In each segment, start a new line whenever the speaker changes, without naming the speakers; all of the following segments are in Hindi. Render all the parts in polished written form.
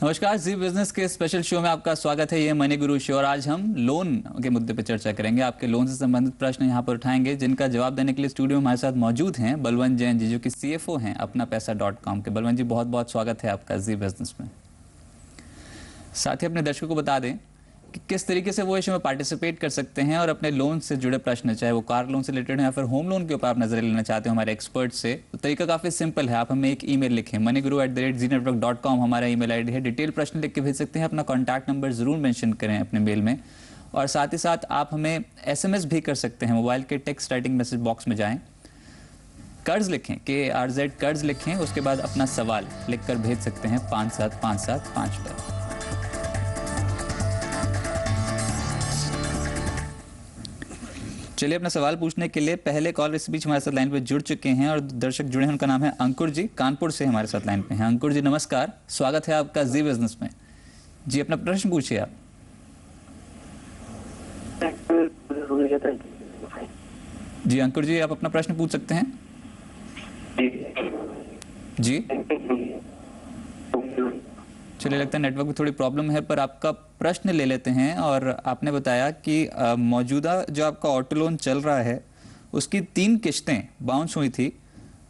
नमस्कार, जी बिजनेस के स्पेशल शो में आपका स्वागत है। ये मनी गुरु शो और आज हम लोन के मुद्दे पर चर्चा करेंगे। आपके लोन से संबंधित प्रश्न यहाँ पर उठाएंगे, जिनका जवाब देने के लिए स्टूडियो में हमारे साथ मौजूद हैं बलवंत जैन जी, जो कि CFO हैं अपना पैसा.com के। बलवंत जी, बहुत बहुत स्वागत है आपका जी बिजनेस में। साथ ही अपने दर्शकों को बता दें कि किस तरीके से वो इसमें पार्टिसिपेट कर सकते हैं और अपने लोन से जुड़े प्रश्न, चाहे वो कार लोन से रिलेटेड है या फिर होम लोन के ऊपर आप नजर लेना चाहते हो हमारे एक्सपर्ट से, तो तरीका काफी सिंपल है। आप हमें एक ईमेल लिखें, moneyguru@zenetwork.com हमारा ईमेल आईडी है। डिटेल प्रश्न लिख के भेज सकते हैं, अपना कॉन्टैक्ट नंबर जरूर मेंशन करें अपने मेल में। और साथ ही साथ आप हमें SMS भी कर सकते हैं। मोबाइल के टेक्स्ट राइटिंग मैसेज बॉक्स में जाएं, कर्ज लिखें, KRZ कर्ज लिखें, उसके बाद अपना सवाल लिखकर भेज सकते हैं 57575 पर। चलिए, अपना सवाल पूछने के लिए पहले कॉलर इस बीच हमारे साथ लाइन पे जुड़ चुके हैं और दर्शक जुड़े हैं। उनका नाम है अंकुर जी, कानपुर से हमारे साथ लाइन पे हैं। अंकुर जी नमस्कार, स्वागत है आपका जी बिजनेस में। जी, अपना प्रश्न पूछिए आप। जी अंकुर जी, आप अपना प्रश्न पूछ सकते हैं। जी चलिए, लगता है नेटवर्क में थोड़ी प्रॉब्लम है, पर आपका प्रश्न ले लेते हैं। और आपने बताया कि मौजूदा जो आपका ऑटो लोन चल रहा है उसकी 3 किश्तें बाउंस हुई थी,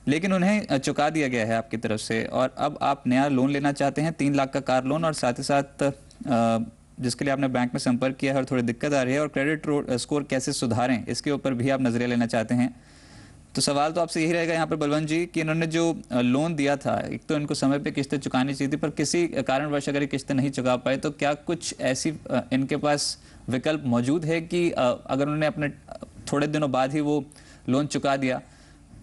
लेकिन उन्हें चुका दिया गया है आपकी तरफ से, और अब आप नया लोन लेना चाहते हैं 3 लाख का कार लोन, और साथ ही साथ जिसके लिए आपने बैंक में संपर्क किया है और थोड़ी दिक्कत आ रही है, और क्रेडिट स्कोर कैसे सुधारें इसके ऊपर भी आप नजरिया लेना चाहते हैं। तो सवाल तो आपसे यही रहेगा यहाँ पर बलवंत जी कि इन्होंने जो लोन दिया था, एक तो इनको समय पे किस्तें चुकानी चाहिए थी, पर किसी कारणवश अगर ये किस्तें नहीं चुका पाए तो क्या कुछ ऐसी इनके पास विकल्प मौजूद है कि अगर उन्होंने अपने थोड़े दिनों बाद ही वो लोन चुका दिया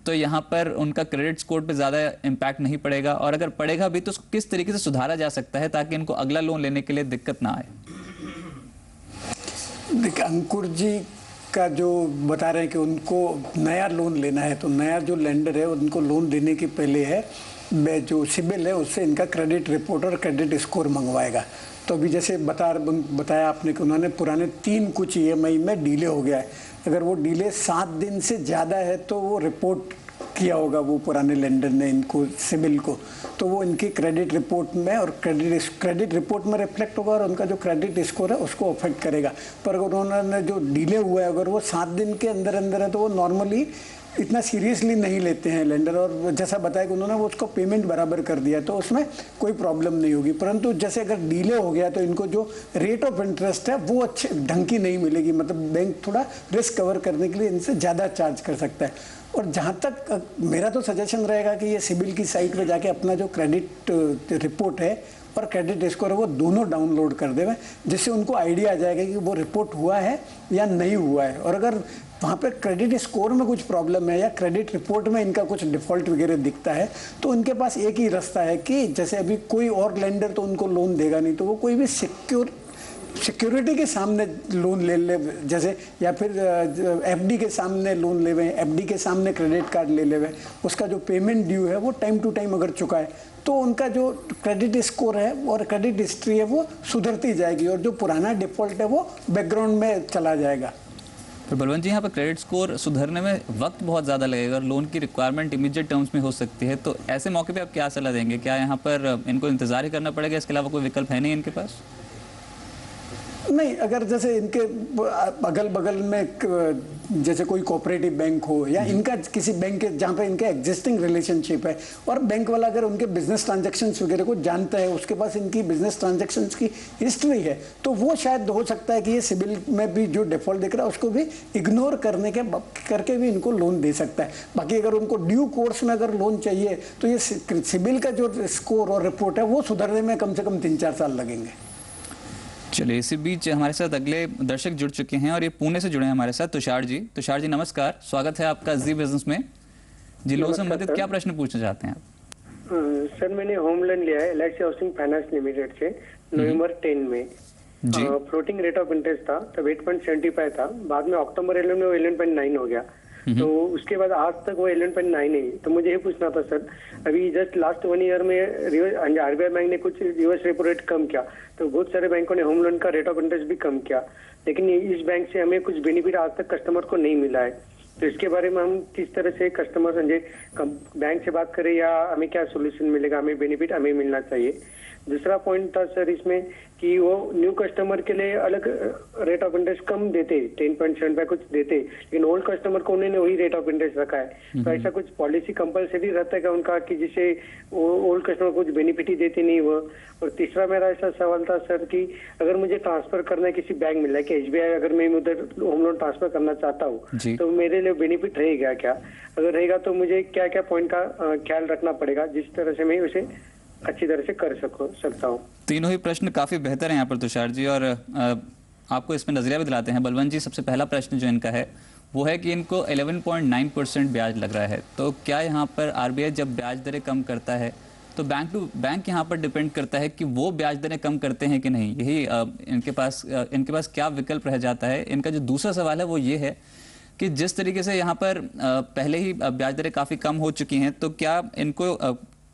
तो यहाँ पर उनका क्रेडिट स्कोर पे ज़्यादा इम्पैक्ट नहीं पड़ेगा, और अगर पड़ेगा भी तो किस तरीके से सुधारा जा सकता है ताकि इनको अगला लोन लेने के लिए दिक्कत ना आए?
देखिए, अंकुर जी का जो बता रहे हैं कि उनको नया लोन लेना है, तो नया जो लेंडर है उनको लोन देने के पहले है जो सिबिल है उससे इनका क्रेडिट रिपोर्ट और क्रेडिट स्कोर मंगवाएगा। तो अभी जैसे बताया आपने कि उन्होंने पुराने 3 कुछ EMI में डिले हो गया है। अगर वो डिले 7 दिन से ज़्यादा है तो वो रिपोर्ट किया होगा वो पुराने लेंडर ने इनको सिबिल को, तो वो इनकी क्रेडिट रिपोर्ट में और क्रेडिट रिपोर्ट में रिफ्लेक्ट होगा और उनका जो क्रेडिट स्कोर है उसको अफेक्ट करेगा। पर अगर उन्होंने जो डिले हुआ है अगर वो 7 दिन के अंदर अंदर है तो वो नॉर्मली इतना सीरियसली नहीं लेते हैं लेंडर, और जैसा बताया कि उन्होंने वो उसको पेमेंट बराबर कर दिया तो उसमें कोई प्रॉब्लम नहीं होगी। परंतु जैसे अगर डिले हो गया तो इनको जो रेट ऑफ इंटरेस्ट है वो अच्छे ढंग की नहीं मिलेगी, मतलब बैंक थोड़ा रिस्क कवर करने के लिए इनसे ज़्यादा चार्ज कर सकता है। और जहाँ तक मेरा तो सजेशन रहेगा कि ये सिबिल की साइट पे जाके अपना जो क्रेडिट रिपोर्ट है और क्रेडिट स्कोर है वो दोनों डाउनलोड कर देवें, जिससे उनको आइडिया आ जाएगा कि वो रिपोर्ट हुआ है या नहीं हुआ है। और अगर वहाँ पे क्रेडिट स्कोर में कुछ प्रॉब्लम है या क्रेडिट रिपोर्ट में इनका कुछ डिफ़ॉल्ट वगैरह दिखता है तो उनके पास एक ही रास्ता है कि जैसे अभी कोई और लेंडर तो उनको लोन देगा नहीं, तो वो कोई भी सिक्योरिटी के सामने लोन ले जैसे, या फिर FD के सामने लोन ले, FD के सामने क्रेडिट कार्ड ले ले, उसका जो पेमेंट ड्यू है वो टाइम टू टाइम अगर चुका है तो उनका जो क्रेडिट स्कोर है और क्रेडिट हिस्ट्री है वो सुधरती जाएगी और जो पुराना डिफ़ॉल्ट है वो बैकग्राउंड में चला जाएगा।
तो बलवंत जी, यहाँ पर क्रेडिट स्कोर सुधरने में वक्त बहुत ज़्यादा लगेगा और लोन की रिक्वायरमेंट इमीडिएट टर्म्स में हो सकती है, तो ऐसे मौके पे आप क्या सलाह देंगे? क्या यहाँ पर इनको इंतज़ार ही करना पड़ेगा, इसके अलावा कोई विकल्प है नहीं इनके पास?
नहीं, अगर जैसे इनके अगल बगल में जैसे कोई कोऑपरेटिव बैंक हो या इनका किसी बैंक के जहाँ पे इनके एग्जिस्टिंग रिलेशनशिप है और बैंक वाला अगर उनके बिजनेस ट्रांजैक्शंस वगैरह को जानता है, उसके पास इनकी बिजनेस ट्रांजैक्शंस की हिस्ट्री है, तो वो शायद हो सकता है कि ये सिबिल में भी जो डिफॉल्ट दिख रहा है उसको भी इग्नोर करके भी इनको लोन दे सकता है। बाकी अगर उनको ड्यू कोर्स में अगर लोन चाहिए तो ये सिबिल का जो स्कोर और रिपोर्ट है वो सुधरने में कम से कम 3-4 साल लगेंगे।
चलिए, इसी बीच हमारे साथ अगले दर्शक जुड़ चुके हैं और ये पुणे से जुड़े हैं हमारे साथ, तुषार जी। तुषार जी नमस्कार, स्वागत है आपका जी बिजनेस में। जी, लोन से संबंधित क्या प्रश्न पूछना चाहते हैं आप?
सर, मैंने होम लोन लिया है LIC हाउसिंग फाइनेंस लिमिटेड से नवंबर 10 में। जी, फ्लोटिंग रेट ऑफ इंटरेस्ट था तब 8.75 था, बाद में अक्टूबर 11 में वो 11.9 हो गया, तो उसके बाद आज तक वो 11.9 है। तो मुझे ये पूछना था सर, अभी जस्ट लास्ट 1 ईयर में RBI बैंक ने कुछ रिवर्स रेपो रेट कम किया, तो बहुत सारे बैंकों ने होम लोन का रेट ऑफ इंटरेस्ट भी कम किया, लेकिन इस बैंक से हमें कुछ बेनिफिट आज तक कस्टमर को नहीं मिला है। तो इसके बारे में हम किस तरह से कस्टमर बैंक से बात करें या हमें क्या सोल्यूशन मिलेगा, हमें बेनिफिट हमें मिलना चाहिए। दूसरा पॉइंट था सर इसमें कि वो न्यू कस्टमर के लिए अलग रेट ऑफ इंटरेस्ट कम देते, 10.75 कुछ देते, लेकिन ओल्ड कस्टमर को उन्होंने वही रेट ऑफ इंटरेस्ट रखा है। तो ऐसा कुछ पॉलिसी कंपलसरी रहता है क्या उनका कि जिससे ओल्ड कस्टमर को कुछ बेनिफिट ही देते नहीं वो? और तीसरा मेरा ऐसा सवाल था सर कि अगर मुझे ट्रांसफर करना है किसी बैंक में, लाइक SBI, अगर मैं उधर होम लोन ट्रांसफर करना चाहता हूँ तो मेरे लिए बेनिफिट रहेगा क्या? अगर रहेगा तो मुझे क्या क्या पॉइंट का ख्याल रखना पड़ेगा जिस तरह से मैं उसे अच्छी तरह से कर सकता हूँ?
तीनों ही प्रश्न काफी बेहतर हैं यहाँ पर तुषार जी, और आपको इसमें नजरिया भी दिलाते हैं। बलवंत जी, सबसे पहला प्रश्न जो इनका है वो है कि इनको 11.9% ब्याज लग रहा है, तो क्या यहाँ पर RBI जब ब्याज दरें कम करता है तो बैंक टू बैंक यहाँ पर डिपेंड करता है कि वो ब्याज दरें कम करते हैं कि नहीं? यही इनके पास क्या विकल्प रह जाता है? इनका जो दूसरा सवाल है वो ये है कि जिस तरीके से यहाँ पर पहले ही ब्याज दरें काफ़ी कम हो चुकी हैं, तो क्या इनको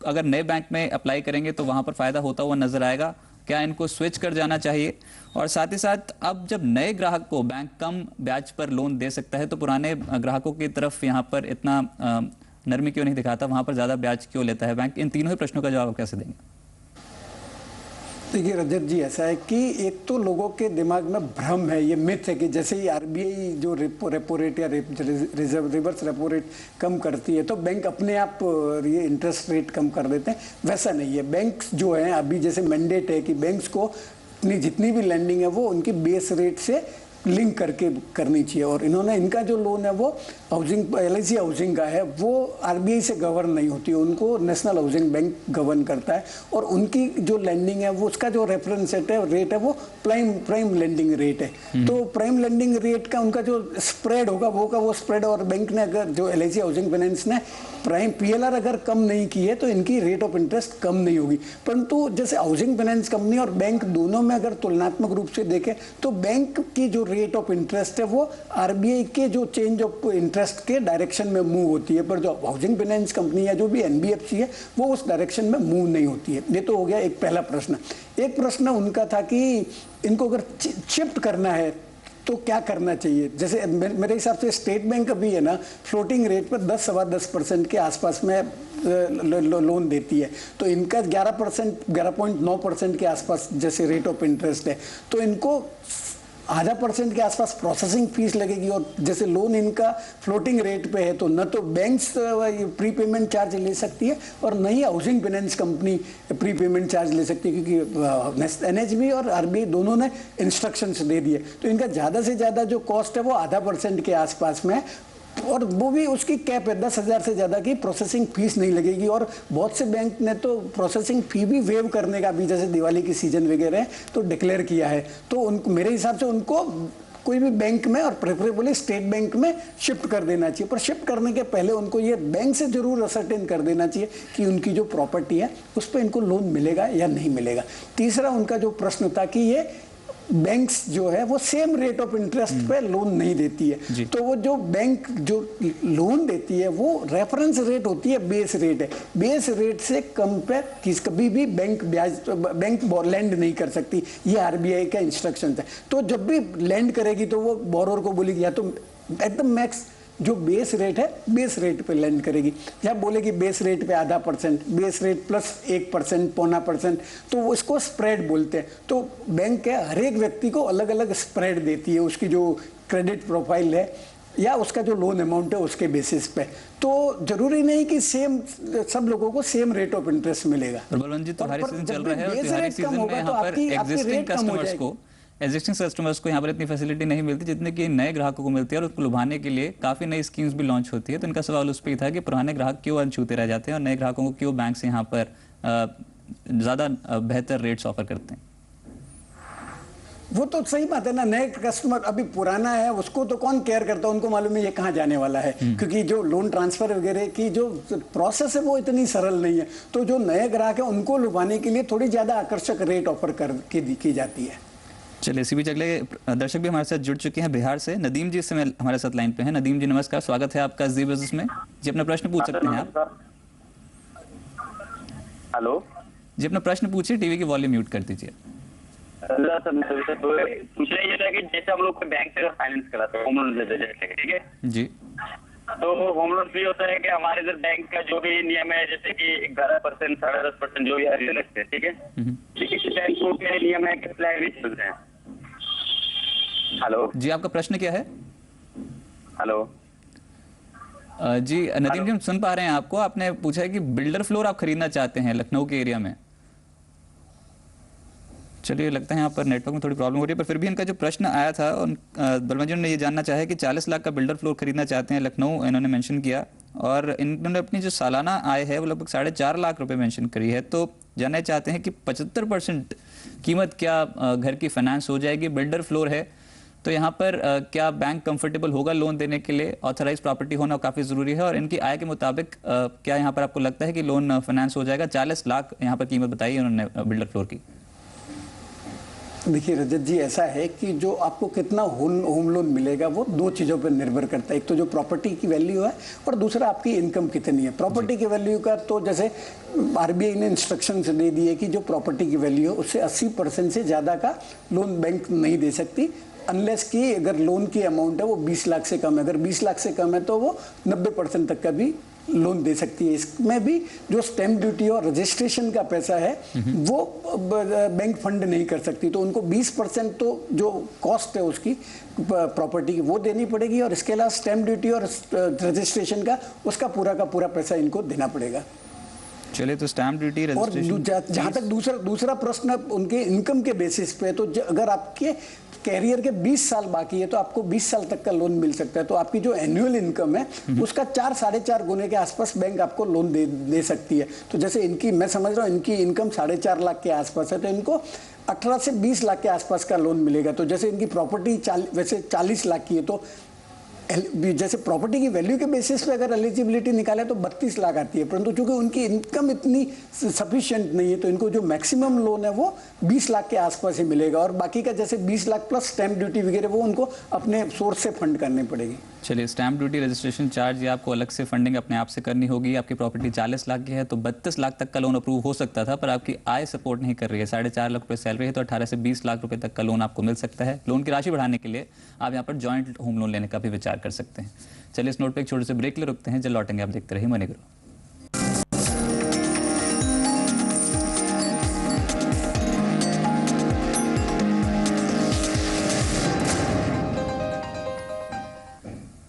अगर नए बैंक में अप्लाई करेंगे तो वहाँ पर फ़ायदा होता हुआ नजर आएगा? क्या इनको स्विच कर जाना चाहिए? और साथ ही साथ अब जब नए ग्राहक को बैंक कम ब्याज पर लोन दे सकता है तो पुराने ग्राहकों की तरफ यहाँ पर इतना नरमी क्यों नहीं दिखाता, वहाँ पर ज़्यादा ब्याज क्यों लेता है बैंक? इन तीनों ही प्रश्नों का जवाब कैसे देंगे?
देखिए रजत जी, ऐसा है कि एक तो लोगों के दिमाग में भ्रम है, ये मिथ है कि जैसे ही RBI जो रेपो रेट या रिवर्स रेपो रेट कम करती है तो बैंक अपने आप ये इंटरेस्ट रेट कम कर देते हैं। वैसा नहीं है। बैंक्स जो हैं अभी जैसे मैंडेट है कि बैंक्स को अपनी जितनी भी लैंडिंग है वो उनकी बेस रेट से लिंक करके करनी चाहिए, और इन्होंने इनका जो लोन है वो हाउसिंग LIC हाउसिंग का है, वो RBI से गवर्न नहीं होती, उनको नेशनल हाउसिंग बैंक गवर्न करता है, और उनकी जो लैंडिंग है वो उसका जो रेफरेंस रेट है वो प्राइम लैंडिंग रेट है। तो प्राइम लैंडिंग रेट का उनका जो स्प्रेड होगा वो स्प्रेड, और बैंक ने अगर जो LIC हाउसिंग फाइनेंस ने प्राइम PLR अगर कम नहीं की है तो इनकी रेट ऑफ इंटरेस्ट कम नहीं होगी। परंतु जैसे हाउसिंग फाइनेंस कंपनी और बैंक दोनों में अगर तुलनात्मक रूप से देखें तो बैंक की जो रेट ऑफ इंटरेस्ट है वो RBI के जो चेंज ऑफ इंटरेस्ट के डायरेक्शन में मूव होती है, पर जो हाउसिंग फाइनेंस कंपनी है जो भी NBFC है वो उस डायरेक्शन में मूव नहीं होती है। ये तो हो गया एक पहला प्रश्न। एक प्रश्न उनका था कि इनको अगर शिफ्ट करना है तो क्या करना चाहिए। जैसे मेरे हिसाब से स्टेट बैंक अभी है ना फ्लोटिंग रेट पर 10-10% के आसपास में लोन देती है, तो इनका 11.9% के आसपास जैसे रेट ऑफ इंटरेस्ट है, तो इनको 0.5% के आसपास प्रोसेसिंग फीस लगेगी। और जैसे लोन इनका फ्लोटिंग रेट पे है तो न तो बैंक्स प्रीपेमेंट चार्ज ले सकती है और न ही housing finance company prepayment charge ले सकती है, क्योंकि NHB और RBI दोनों ने इंस्ट्रक्शंस दे दिए। तो इनका ज़्यादा से ज़्यादा जो कॉस्ट है वो 0.5% के आसपास में, और वो भी उसकी कैप है 10,000 से ज़्यादा की प्रोसेसिंग फीस नहीं लगेगी। और बहुत से बैंक ने तो प्रोसेसिंग फी भी वेव करने का अभी जैसे दिवाली की सीजन वगैरह है तो डिक्लेयर किया है। तो उनको मेरे हिसाब से उनको कोई भी बैंक में और प्रेफरेबली स्टेट बैंक में शिफ्ट कर देना चाहिए, पर शिफ्ट करने के पहले उनको ये बैंक से जरूर असर्टेन कर देना चाहिए कि उनकी जो प्रॉपर्टी है उस पर इनको लोन मिलेगा या नहीं मिलेगा। तीसरा उनका जो प्रश्न था कि ये बैंक्स जो है वो सेम रेट ऑफ इंटरेस्ट पे लोन नहीं देती है, तो वो जो बैंक जो लोन देती है वो रेफरेंस रेट होती है, बेस रेट है। बेस रेट से कम पे कभी भी बैंक लैंड नहीं कर सकती, ये RBI का इंस्ट्रक्शन है। तो जब भी लैंड करेगी तो वो बोरोर को बोलेगी या तो एट द मैक्स जो बेस रेट है बेस रेट पे लैंड करेगी, या बोलेगी बेस रेट पे 0.5%, बेस रेट प्लस 1%, 0.25%, तो उसको स्प्रेड बोलते हैं। तो बैंक है हर एक व्यक्ति को अलग अलग स्प्रेड देती है, उसकी जो क्रेडिट प्रोफाइल है या उसका जो लोन अमाउंट है उसके बेसिस पे। तो जरूरी नहीं कि सेम सब लोगों को सेम रेट ऑफ इंटरेस्ट मिलेगा।
बलवंत जी, त्योहारी सीजन चल रहा है और त्योहारी सीजन में यहाँ पर एग्जिस्टिंग कस्टमर्स को यहाँ पर इतनी फैसिलिटी नहीं मिलती जितने कि नए ग्राहकों को मिलती है, और उसको लुभाने के लिए काफी नई स्कीम्स भी लॉन्च होती है। तो इनका सवाल उस पर ही था कि पुराने ग्राहक क्यों अनछूते रह जाते हैं और नए ग्राहकों को क्यों बैंक से यहाँ पर ज्यादा बेहतर रेट्स ऑफर करते हैं।
वो तो सही बात है ना, नए कस्टमर अभी पुराना है उसको तो कौन केयर करता है, उनको मालूम है ये कहाँ जाने वाला है, क्योंकि जो लोन ट्रांसफर वगैरह की जो प्रोसेस है वो इतनी सरल नहीं है। तो जो नए ग्राहक है उनको लुभाने के लिए थोड़ी ज्यादा आकर्षक रेट ऑफर की जाती है।
चलिए, इसी बीच अगले दर्शक भी हमारे साथ जुड़ चुके हैं बिहार से। नदीम जी इस समय हमारे साथ लाइन पे हैं। नदीम जी नमस्कार, स्वागत है आपका जी बिजनेस में। जी अपना प्रश्न पूछ सकते हैं आप।
हेलो
जी, अपना प्रश्न पूछिए, टीवी की वॉल्यूम म्यूट कर दीजिए।
पूछ रही है कि जैसे हम लोग बैंक से फाइनेंस कराते हैं होम लोन लेते हैं, ठीक है
जी,
तो होम लोन भी होता है कि हमारे इधर बैंक का जो भी नियम है, जैसे कि 11%, 10.5% जो भी है लगते हैं, ठीक है, लेकिन बैंकों के नियम है कि फ्लैट भी चल रहे हैं। हेलो
जी, आपका प्रश्न क्या है?
हेलो
जी नदीम जी, हम सुन पा रहे हैं आपको। आपने पूछा है कि बिल्डर फ्लोर आप खरीदना चाहते हैं लखनऊ के एरिया में। चलिए, लगता है यहाँ पर नेटवर्क में थोड़ी प्रॉब्लम हो रही है, पर फिर भी इनका जो प्रश्न आया था, बलवंत जी ने ये जानना चाहा कि 40 लाख का बिल्डर फ्लोर खरीदना चाहते हैं लखनऊ, इन्होंने मेंशन किया, और इन्होंने अपनी जो सालाना आय है वो लगभग 4.5 लाख रुपए मेंशन करी है। तो जानना चाहते हैं कि 75% कीमत क्या घर की फाइनेंस हो जाएगी? बिल्डर फ्लोर है तो यहाँ पर क्या बैंक कंफर्टेबल होगा लोन देने के लिए? ऑथराइज प्रॉपर्टी होना काफ़ी ज़रूरी है, और इनकी आय के मुताबिक क्या यहाँ पर आपको लगता है कि लोन फाइनेंस हो जाएगा? 40 लाख यहाँ पर कीमत बताई उन्होंने बिल्डर फ्लोर की।
देखिए रजत जी, ऐसा है कि जो आपको कितना होम लोन मिलेगा वो दो चीज़ों पर निर्भर करता है। एक तो जो प्रॉपर्टी की वैल्यू है, और दूसरा आपकी इनकम कितनी है। प्रॉपर्टी की वैल्यू का तो जैसे आरबीआई ने इंस्ट्रक्शन दे दिए कि जो प्रॉपर्टी की वैल्यू है उससे 80% से ज़्यादा का लोन बैंक नहीं दे सकती, अनलेस कि अगर लोन की अमाउंट है वो 20 लाख से कम है। अगर 20 लाख से कम है तो वो 90% तक का भी लोन दे सकती है। इसमें भी जो स्टैम्प ड्यूटी और रजिस्ट्रेशन का पैसा है वो बैंक फंड नहीं कर सकती, तो उनको 20% तो जो कॉस्ट है उसकी प्रॉपर्टी की वो देनी पड़ेगी, और इसके अलावा स्टैम्प ड्यूटी और रजिस्ट्रेशन का उसका पूरा का पूरा पैसा इनको देना पड़ेगा।
चलिए, तो स्टैम्प ड्यूटी, रजिस्ट्रेशन।
और जहाँ तक दूसरा प्रश्न उनके इनकम के बेसिस पे, तो अगर आपके कैरियर के 20 साल बाकी है तो आपको 20 साल तक का लोन मिल सकता है। तो आपकी जो एनुअल इनकम है उसका 4-4.5 गुने के आसपास बैंक आपको लोन दे सकती है। तो जैसे इनकी, मैं समझ रहा हूँ इनकी इनकम 4.5 लाख के आसपास है, तो इनको 18 से 20 लाख के आसपास का लोन मिलेगा। तो जैसे इनकी प्रॉपर्टी वैसे 40 लाख की है, तो जैसे प्रॉपर्टी की वैल्यू के बेसिस पे अगर एलिजिबिलिटी निकाले तो 32 लाख आती है, परंतु चूंकि उनकी इनकम इतनी सफिशिएंट नहीं है तो इनको जो मैक्सिमम लोन है वो 20 लाख के आसपास ही मिलेगा, और बाकी का जैसे 20 लाख प्लस स्टैम्प ड्यूटी वगैरह वो उनको अपने सोर्स से फंड करनी पड़ेगी।
चलिए, स्टैम्प ड्यूटी, रजिस्ट्रेशन चार्ज, ये आपको अलग से फंडिंग अपने आप से करनी होगी। आपकी प्रॉपर्टी 40 लाख की है तो 32 लाख तक का लोन अप्रूव हो सकता था, पर आपकी आय सपोर्ट नहीं कर रही है। 4.5 लाख रुपए सैलरी है तो 18 से 20 लाख रुपए तक का लोन आपको मिल सकता है। लोन की राशि बढ़ाने के लिए आप यहाँ पर जॉइंट होम लोन लेने का भी विचार कर सकते हैं। चलिए, इस नोट पे एक छोटे से ब्रेक ले रुकते हैं, जब लौटेंगे आप देखते रहिए मनी ग्रो।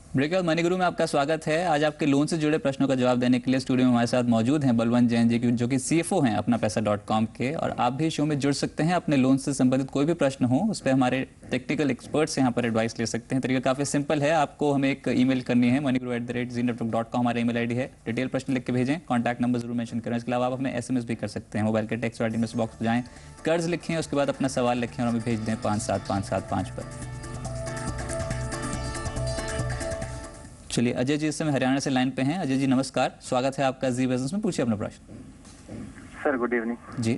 ब्रेक और मनी गुरु में आपका स्वागत है। आज आपके लोन से जुड़े प्रश्नों का जवाब देने के लिए स्टूडियो में हमारे साथ मौजूद हैं बलवंत जैन जी, जो कि CFO हैं अपना पैसा.com के, और आप भी शो में जुड़ सकते हैं। अपने लोन से संबंधित कोई भी प्रश्न हो उस पर हमारे टेक्निकल एक्सपर्ट से यहाँ पर एडवाइस ले सकते हैं। तरीका काफ़ी सिंपल है, आपको हमें एक ईमेल करनी है, moneygrow@zeenetwork.com हमारा ईमेल ID है। डिटेल प्रश्न लिख के भेजें, कॉन्टैक्ट नंबर जरूर मेंशन करें। इसके अलावा आप हमें SMS भी कर सकते हैं, मोबाइल के टेक्स्ट मैसेज बॉक्स पर जाएँ, कर्ज लिखें, उसके बाद अपना सवाल लिखें और हमें भेज दें 57575 पर। चलिए, अजय जी इस समय हरियाणा से लाइन पे हैं। अजय जी नमस्कार, स्वागत है आपका जी बिजनेस में, पूछिए अपना प्रश्न।
सर गुड इवनिंग
जी।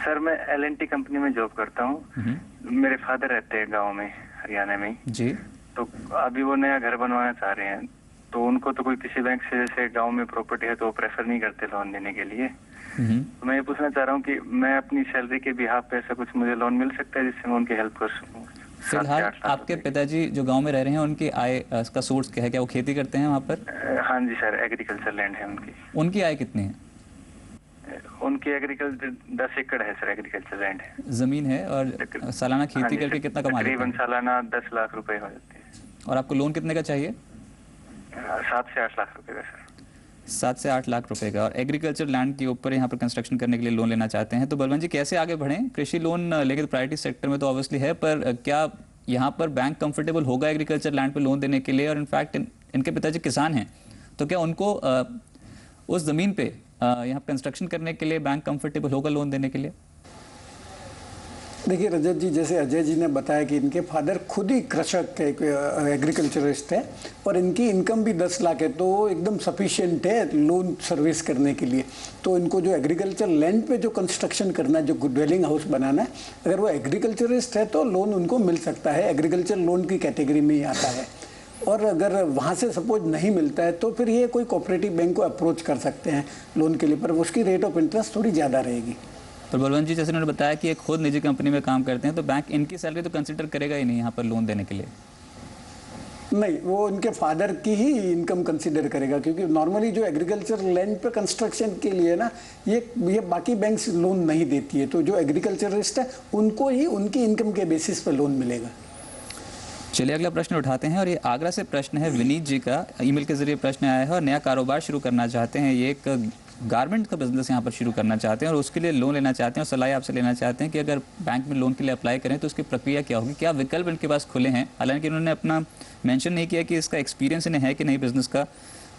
सर मैं L&T कंपनी में जॉब करता हूँ। मेरे फादर रहते हैं गांव में, हरियाणा में
जी।
तो अभी वो नया घर बनवाना चाह रहे हैं, तो उनको तो कोई किसी बैंक से, जैसे गांव में प्रॉपर्टी है तो वो प्रेफर नहीं करते लोन देने के लिए। तो मैं ये पूछना चाह रहा हूँ कि मैं अपनी सैलरी के बिहाफ पे ऐसा कुछ मुझे लोन मिल सकता है जिससे मैं उनकी हेल्प कर सकूँ?
फिलहाल आपके पिताजी जो गांव में रह रहे हैं उनकी आय का सोर्स क्या है? क्या वो खेती करते हैं वहाँ पर?
हाँ जी सर, एग्रीकल्चर लैंड है उनकी।
उनकी आय कितनी है?
उनकी एग्रीकल्चर 10 एकड़ है सर, एग्रीकल्चर लैंड है,
जमीन है, और सालाना खेती करके कितना कमा लेते हैं?
तकरीबन सालाना 10 लाख रुपए हो जाते हैं।
और आपको लोन कितने का चाहिए?
7 से 8 लाख रुपए का सर।
7 से 8 लाख रुपए का, और एग्रीकल्चर लैंड के ऊपर यहाँ पर कंस्ट्रक्शन करने के लिए लोन लेना चाहते हैं। तो बलवंत जी कैसे आगे बढ़ें? कृषि लोन लेके तो प्रायोरिटी सेक्टर में तो ऑब्वियसली है, पर क्या यहाँ पर बैंक कंफर्टेबल होगा एग्रीकल्चर लैंड पे लोन देने के लिए? और इनफैक्ट इनके पिताजी किसान हैं, तो क्या उनको उस जमीन पे यहाँ कंस्ट्रक्शन करने के लिए बैंक कंफर्टेबल होगा लोन देने के लिए?
देखिए रजत जी, जैसे अजय जी ने बताया कि इनके फादर खुद ही कृषक एग्रीकल्चरिस्ट है और इनकी इनकम भी 10 लाख है, तो एकदम सफिशिएंट है लोन सर्विस करने के लिए। तो इनको जो एग्रीकल्चर लैंड पे जो कंस्ट्रक्शन करना है, जो ड्वेलिंग हाउस बनाना है, अगर वो एग्रीकल्चरिस्ट है तो लोन उनको मिल सकता है, एग्रीकल्चर लोन की कैटेगरी में ही आता है। और अगर वहाँ से सपोज नहीं मिलता है तो फिर ये कोई कोऑपरेटिव बैंक को अप्रोच कर सकते हैं लोन के लिए, पर उसकी रेट ऑफ इंटरेस्ट थोड़ी ज़्यादा रहेगी।
पर बलवंत जी जैसे उन्होंने बताया कि एक खुद निजी कंपनी में काम करते हैं, तो बैंक इनकी सैलरी तो कंसिडर करेगा ही नहीं यहाँ पर लोन देने के लिए।
नहीं, वो उनके फादर की ही इनकम कंसीडर करेगा, क्योंकि नॉर्मली जो एग्रीकल्चर लैंड पे कंस्ट्रक्शन के लिए ना ये बाकी बैंक्स लोन नहीं देती है, तो जो एग्रीकल्चरिस्ट है उनको ही उनकी इनकम के बेसिस पे लोन मिलेगा।
चलिए अगला प्रश्न उठाते हैं, और ये आगरा से प्रश्न है विनीत जी का, ईमेल के जरिए प्रश्न आया है और नया कारोबार शुरू करना चाहते हैं। ये एक गारमेंट का बिजनेस यहाँ पर शुरू करना चाहते हैं और उसके लिए लोन लेना चाहते हैं, और सलाह आपसे लेना चाहते हैं कि अगर बैंक में लोन के लिए अप्लाई करें तो उसकी प्रक्रिया क्या होगी, क्या विकल्प इनके पास खुले हैं। हालांकि उन्होंने अपना मेंशन नहीं किया कि इसका एक्सपीरियंस इन्हें है कि नहीं बिजनेस का,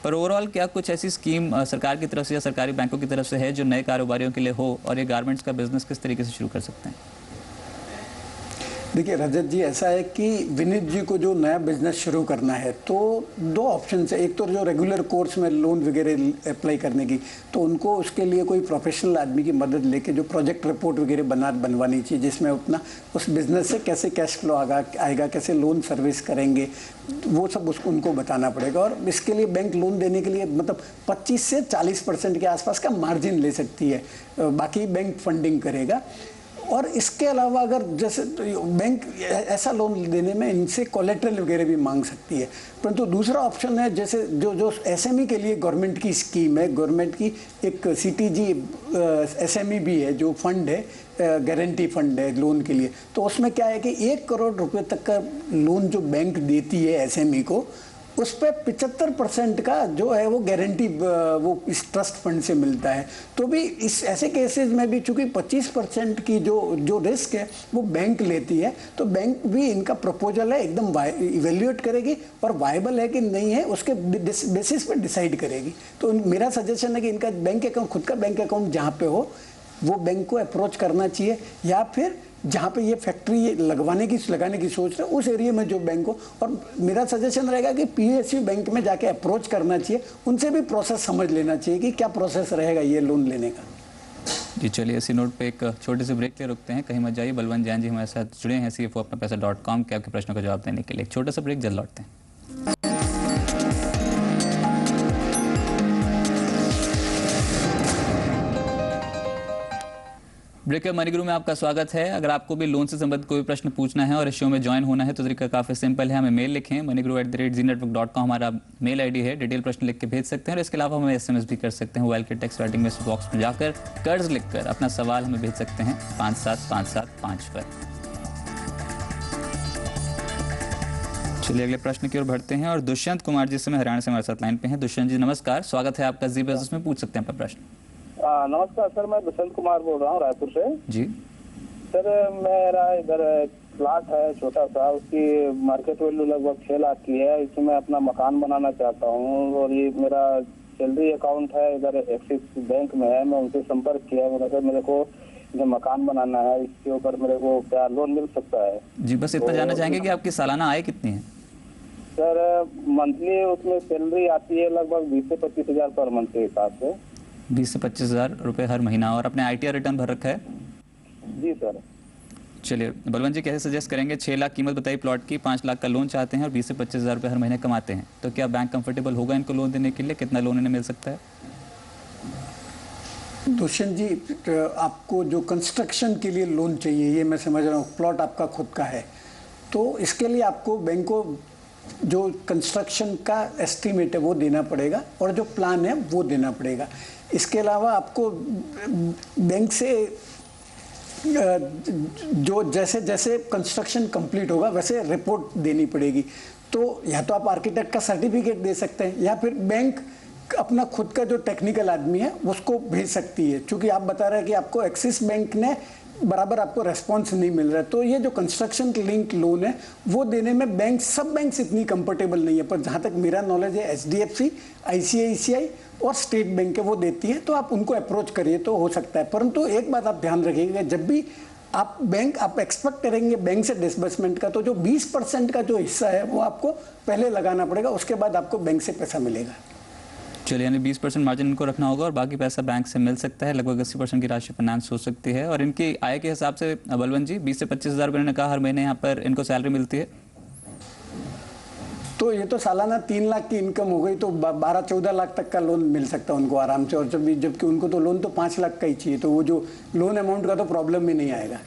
पर ओवरऑल क्या कुछ ऐसी स्कीम सरकार की तरफ से या सरकारी बैंकों की तरफ से है जो नए कारोबारियों के लिए हो, और ये गारमेंट्स का बिजनेस किस तरीके से शुरू कर सकते हैं।
देखिए रजत जी, ऐसा है कि विनीत जी को जो नया बिजनेस शुरू करना है तो दो ऑप्शन है। एक तो जो रेगुलर कोर्स में लोन वगैरह अप्लाई करने की, तो उनको उसके लिए कोई प्रोफेशनल आदमी की मदद लेके जो प्रोजेक्ट रिपोर्ट वगैरह बनवानी चाहिए, जिसमें अपना उस बिजनेस से कैसे कैश फ्लो आएगा, कैसे लोन सर्विस करेंगे, वो सब उसको उनको बताना पड़ेगा। और इसके लिए बैंक लोन देने के लिए मतलब 25 से 40% के आसपास का मार्जिन ले सकती है, बाकी बैंक फंडिंग करेगा। और इसके अलावा अगर जैसे बैंक ऐसा लोन देने में इनसे कोलेट्रल वगैरह भी मांग सकती है, परंतु दूसरा ऑप्शन है जैसे जो एसएमई के लिए गवर्नमेंट की स्कीम है, गवर्नमेंट की एक सीटीजी एसएमई भी है जो फंड है, गारंटी फंड है लोन के लिए। तो उसमें क्या है कि 1 करोड़ रुपए तक का लोन जो बैंक देती है एसएमई को, उस पर 75% का जो है वो गारंटी वो इस ट्रस्ट फंड से मिलता है। तो भी इस ऐसे केसेस में भी चूंकि 25% की जो रिस्क है वो बैंक लेती है, तो बैंक भी इनका प्रपोजल है एकदम इवेल्युएट करेगी और वायबल है कि नहीं है उसके बेसिस पर डिसाइड करेगी। तो मेरा सजेशन है कि इनका बैंक अकाउंट, खुद का बैंक अकाउंट जहाँ पे हो वो बैंक को अप्रोच करना चाहिए, या फिर जहाँ पे ये फैक्ट्री लगाने की सोच रहे उस एरिया में जो बैंक हो। और मेरा सजेशन रहेगा कि पीएसयू बैंक में जाके अप्रोच करना चाहिए, उनसे भी प्रोसेस समझ लेना चाहिए कि क्या प्रोसेस रहेगा ये लोन लेने का।
जी चलिए, इसी नोट पे एक छोटे से ब्रेक ले रुकते हैं, कहीं मत जाइए। बलवंत जैन जी हमारे साथ जुड़े हैं CFOapnapaisa.com के आपके प्रश्नों का जवाब देने के लिए। एक छोटा सा ब्रेक, जल्द लौटते हैं। ब्रेकर मनी गुरु में आपका स्वागत है। अगर आपको भी लोन से संबंधित कोई प्रश्न पूछना है और इस शो में ज्वाइन होना है तो तरीका काफ़ी सिंपल है, हमें मेल लिखें, moneygrow@zenetwork.com हमारा मेल आईडी है, डिटेल प्रश्न लिख के भेज सकते हैं। और इसके अलावा हमें SMS भी कर सकते हैं, मोबाइल के टेक्स्ट राइटिंग मैसेज बॉक्स में जाकर कर्ज लिखकर अपना सवाल हमें भेज सकते हैं 57575 पर। चलिए अगले प्रश्न की ओर बढ़ते हैं, और दुष्यंत कुमार जी से हरियाणा से हमारे साथ लाइन पे हैं। दुष्यंत जी नमस्कार, स्वागत है आपका जी बिजनेस में, पूछ सकते हैं अपना प्रश्न।
नमस्कार सर, मैं दुष्यंत कुमार बोल रहा हूँ रायपुर से।
जी
सर, मेरा इधर प्लाट है छोटा सा, उसकी मार्केट वैल्यू लगभग 6 लाख की है। इसमें मैं अपना मकान बनाना चाहता हूँ, और ये मेरा सैलरी अकाउंट है इधर एक्सिस बैंक में है। मैं उनसे संपर्क किया, मेरे को जो मकान बनाना है इसके ऊपर मेरे को क्या लोन मिल सकता है?
जी, बस इतना जानना चाहेंगे कि आपकी सालाना आय कितनी है?
सर मंथली उसमें सैलरी आती है लगभग 20 से 25 हजार पर मंथ के हिसाब से।
20 से 25 हजार रुपये हर महीना। और अपने ITR रिटर्न भर रखा है?
जी सर।
चलिए बलवंत जी, कैसे सजेस्ट करेंगे? 6 लाख कीमत बताई प्लॉट की, 5 लाख का लोन चाहते हैं और 20 से 25 हजार रुपये हर महीने कमाते हैं, तो क्या बैंक कंफर्टेबल होगा इनको लोन देने के लिए? कितना लोन इन्हें मिल सकता है?
दुष्यंत जी, आपको जो कंस्ट्रक्शन के लिए लोन चाहिए, ये मैं समझ रहा हूँ, प्लॉट आपका खुद का है, तो इसके लिए आपको बैंक को जो कंस्ट्रक्शन का एस्टीमेट है वो देना पड़ेगा और जो प्लान है वो देना पड़ेगा। इसके अलावा आपको बैंक से जो जैसे जैसे कंस्ट्रक्शन कंप्लीट होगा वैसे रिपोर्ट देनी पड़ेगी। तो या तो आप आर्किटेक्ट का सर्टिफिकेट दे सकते हैं, या फिर बैंक अपना खुद का जो टेक्निकल आदमी है उसको भेज सकती है। क्योंकि आप बता रहे हैं कि आपको एक्सिस बैंक ने बराबर आपको रेस्पॉन्स नहीं मिल रहा है, तो ये जो कंस्ट्रक्शन लिंक लोन है वो देने में सब बैंक्स इतनी कंफर्टेबल नहीं है। पर जहाँ तक मेरा नॉलेज है, HDFC, ICICI और स्टेट बैंक है वो देती है, तो आप उनको अप्रोच करिए तो हो सकता है। परंतु एक बात आप ध्यान रखिएगा, जब भी आप एक्सपेक्ट करेंगे बैंक से डिसबर्समेंट का, तो जो 20% का जो हिस्सा है वो आपको पहले लगाना पड़ेगा, उसके बाद आपको बैंक से पैसा मिलेगा।
चलिए, यानी 20% मार्जिन इनको रखना होगा और बाकी पैसा बैंक से मिल सकता है। लगभग 80% की राशि फाइनेंस हो सकती है। और इनकी आय के हिसाब से बलवंत जी 20 से 25 हजार रुपये ने कहा हर महीने यहाँ पर इनको सैलरी मिलती है,
तो ये तो सालाना 3 लाख की इनकम हो गई, तो 12-14 लाख तक का लोन मिल सकता है उनको आराम से। और जबकि उनको तो लोन तो 5 लाख का ही चाहिए, तो वो जो लोन अमाउंट का तो प्रॉब्लम ही नहीं आएगा।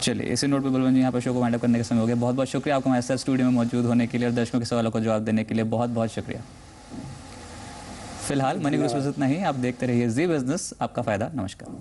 चलिए इसी नोट पे बलवंत जी यहाँ पर शो को वाइंड अप करने का समय हो गया। बहुत बहुत शुक्रिया आपको हमारे साथ स्टूडियो में मौजूद होने के लिए और दर्शकों के सवालों को जवाब देने के लिए बहुत बहुत शुक्रिया। फिलहाल मनी ग्रुप से इतना ही। आप देखते रहिए जी बिजनेस, आपका फायदा। नमस्कार।